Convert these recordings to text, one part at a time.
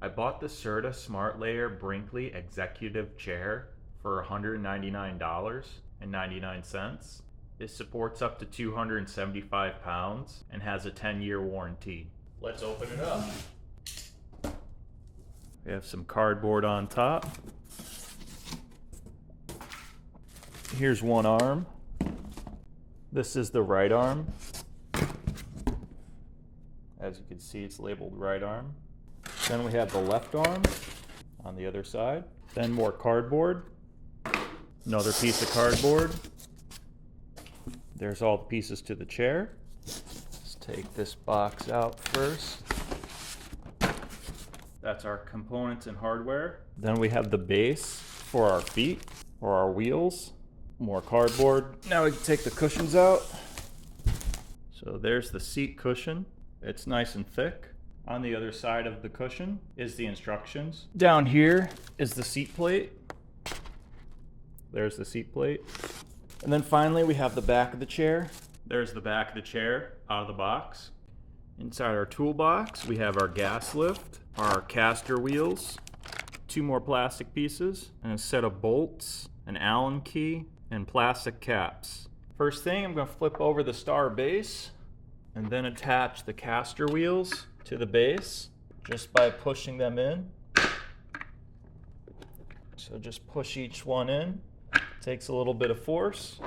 I bought the Serta Smart Brinkley Executive Chair for $199.99. It supports up to 275 pounds and has a 10-year warranty. Let's open it up. We have some cardboard on top. Here's one arm. This is the right arm. As you can see, it's labeled right arm. Then we have the left arm on the other side. Then more cardboard. Another piece of cardboard. There's all the pieces to the chair. Let's take this box out first. That's our components and hardware. Then we have the base for our feet or our wheels. More cardboard. Now we can take the cushions out. So there's the seat cushion. It's nice and thick. On the other side of the cushion is the instructions. Down here is the seat plate. There's the seat plate. And then finally we have the back of the chair. There's the back of the chair out of the box. Inside our toolbox we have our gas lift, our caster wheels, 2 more plastic pieces, and a set of bolts, an Allen key, and plastic caps. First thing, I'm going to flip over the star base and then attach the caster wheels to the base just by pushing them in. So just push each one in. Takes a little bit of force.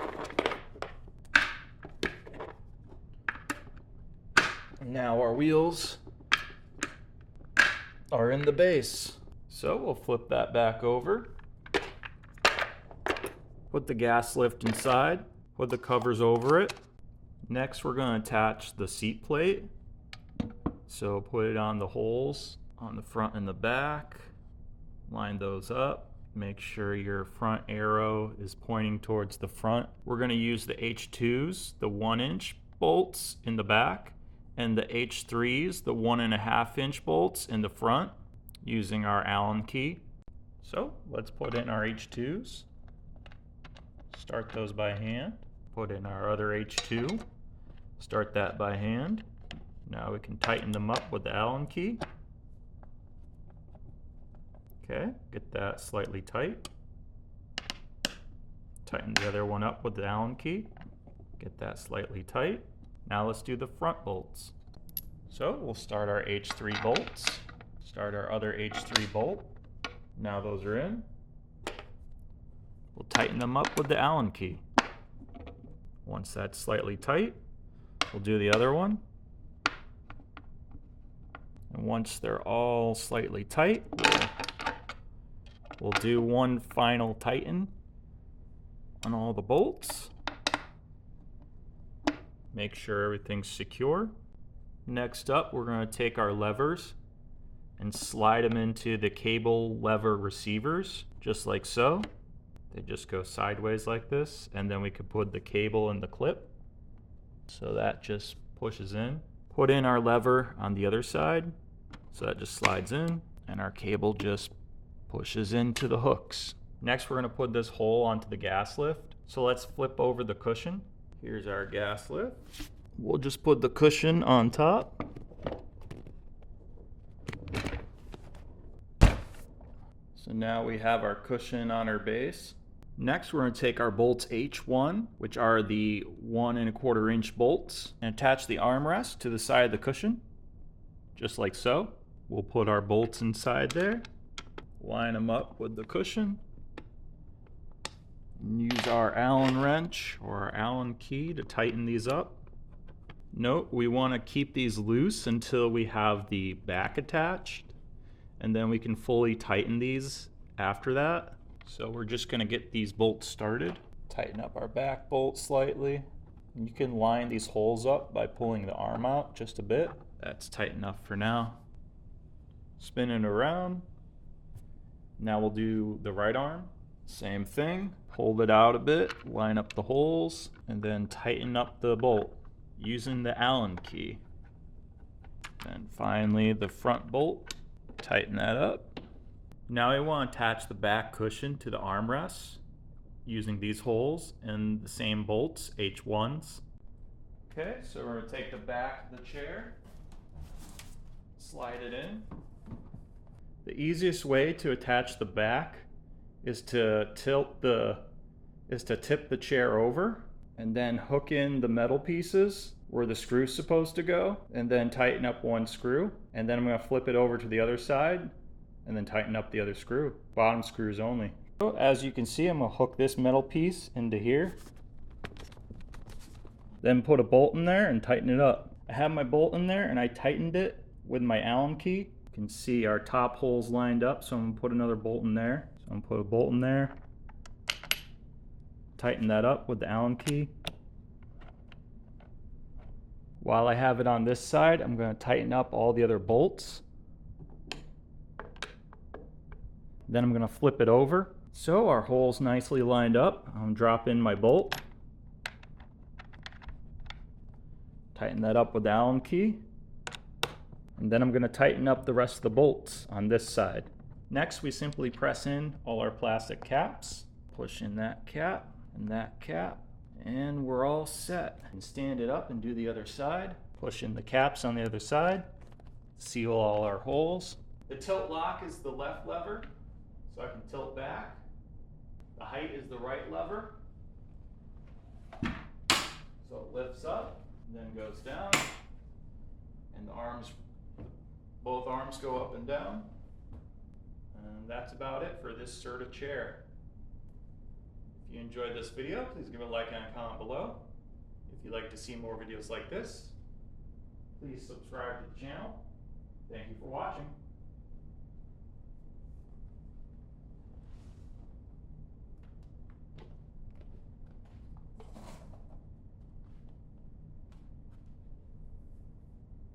Now our wheels are in the base. So we'll flip that back over. Put the gas lift inside. Put the covers over it. Next we're going to attach the seat plate. So put it on the holes on the front and the back. Line those up. Make sure your front arrow is pointing towards the front. We're going to use the H2s, the 1-inch bolts in the back, and the H3s, the 1.5-inch bolts in the front, using our Allen key. So let's put in our H2s. Start those by hand. Put in our other H2. Start that by hand. Now we can tighten them up with the Allen key. Okay, get that slightly tight. Tighten the other one up with the Allen key. Get that slightly tight. Now let's do the front bolts. So we'll start our H3 bolts. Start our other H3 bolt. Now those are in. We'll tighten them up with the Allen key. Once that's slightly tight, we'll do the other one. And once they're all slightly tight, we'll do one final tighten on all the bolts. Make sure everything's secure. Next up, we're going to take our levers and slide them into the cable lever receivers, just like so. They just go sideways like this, and then we could put the cable in the clip. So that just pushes in. Put in our lever on the other side. So that just slides in, and our cable just pushes into the hooks. Next, we're going to put this hole onto the gas lift. So let's flip over the cushion. Here's our gas lift. We'll just put the cushion on top. So now we have our cushion on our base. Next, we're going to take our bolts H1, which are the 1.25-inch bolts, and attach the armrest to the side of the cushion, just like so. We'll put our bolts inside there, line them up with the cushion, and use our Allen wrench or our Allen key to tighten these up. Note, we want to keep these loose until we have the back attached, and then we can fully tighten these after that. So we're just going to get these bolts started. Tighten up our back bolt slightly. And you can line these holes up by pulling the arm out just a bit. That's tight enough for now. Spin it around. Now we'll do the right arm. Same thing. Hold it out a bit, line up the holes, and then tighten up the bolt using the Allen key. And finally the front bolt. Tighten that up. Now we want to attach the back cushion to the armrests using these holes and the same bolts, H1s. Okay, so we're going to take the back of the chair, slide it in, The easiest way to attach the back is to tip the chair over and then hook in the metal pieces where the screw's supposed to go, and then tighten up one screw. And then I'm going to flip it over to the other side and then tighten up the other screw. Bottom screws only. So as you can see, I'm going to hook this metal piece into here. Then put a bolt in there and tighten it up. I have my bolt in there and I tightened it with my Allen key. You can see our top holes lined up, so I'm going to put another bolt in there. So I'm going to put a bolt in there. Tighten that up with the Allen key. While I have it on this side, I'm going to tighten up all the other bolts. Then I'm going to flip it over. So our hole's nicely lined up. I'm drop in my bolt. Tighten that up with the Allen key. And then I'm going to tighten up the rest of the bolts on this side. Next, we simply press in all our plastic caps. Push in that cap and that cap. And we're all set. And stand it up and do the other side. Push in the caps on the other side. Seal all our holes. The tilt lock is the left lever, so I can tilt back. The height is the right lever. So it lifts up, and then goes down. And the arms, both arms go up and down. And that's about it for this Serta chair. If you enjoyed this video, please give a like and a comment below. If you'd like to see more videos like this, please subscribe to the channel. Thank you for watching.